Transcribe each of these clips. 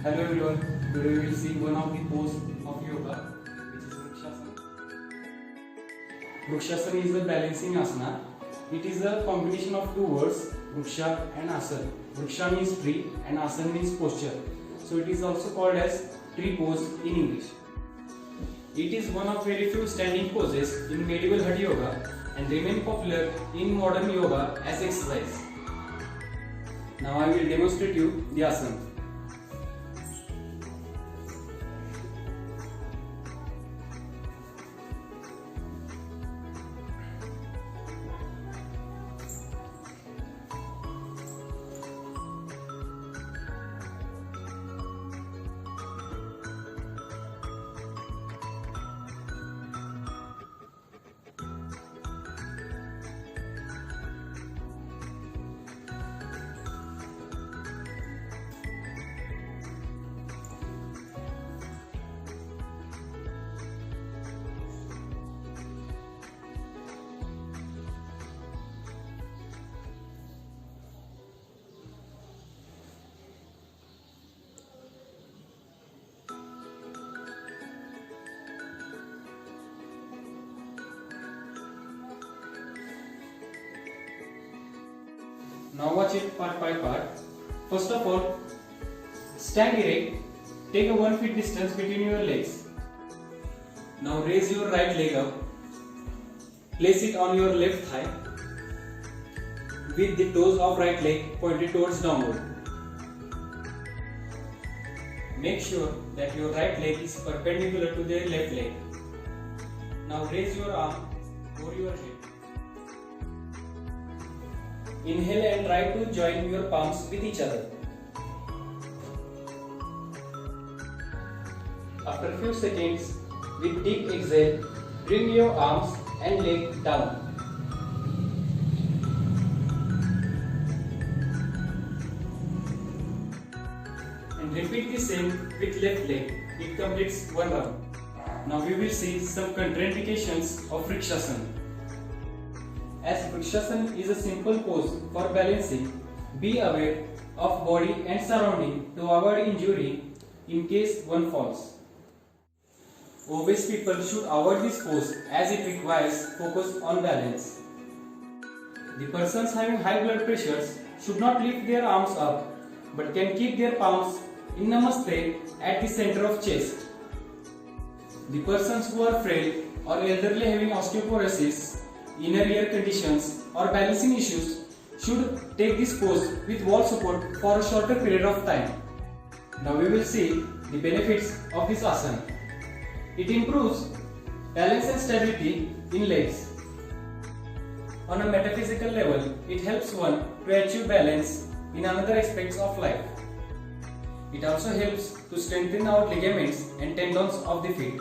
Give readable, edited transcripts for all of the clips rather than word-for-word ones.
Hello everyone, today we will see one of the pose of yoga, which is Vrikshasana. Vrikshasana is a balancing asana. It is a combination of two words, Vriksha and Asana. Vriksha means tree and Asana means posture. So it is also called as tree pose in English. It is one of very few standing poses in medieval Hatha yoga and remain popular in modern yoga as exercise. Now I will demonstrate you the asana. Now watch it part by part. First of all, stand erect. Take a 1 feet distance between your legs. Now raise your right leg up. Place it on your left thigh with the toes of right leg pointed towards downward. Make sure that your right leg is perpendicular to the left leg. Now raise your arm over your head. Inhale and try to join your palms with each other. After a few seconds, with deep exhale, bring your arms and leg down. And repeat the same with left leg. It completes one round. Now we will see some contraindications of Vrikshasana. As Vrikshasana is a simple pose for balancing, be aware of body and surrounding to avoid injury in case one falls. Obese people should avoid this pose as it requires focus on balance. The persons having high blood pressures should not lift their arms up but can keep their palms in Namaste at the center of chest. The persons who are frail or elderly having osteoporosis, inner ear conditions or balancing issues should take this pose with wall support for a shorter period of time. Now we will see the benefits of this asana. It improves balance and stability in legs. On a metaphysical level, it helps one to achieve balance in other aspects of life. It also helps to strengthen our ligaments and tendons of the feet.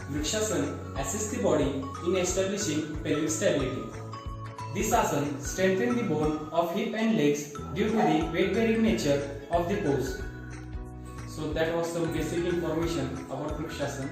Vrikshasana assists the body in establishing pelvic stability. This asana strengthens the bone of hip and legs due to the weight-bearing nature of the pose. So that was some basic information about Vrikshasana.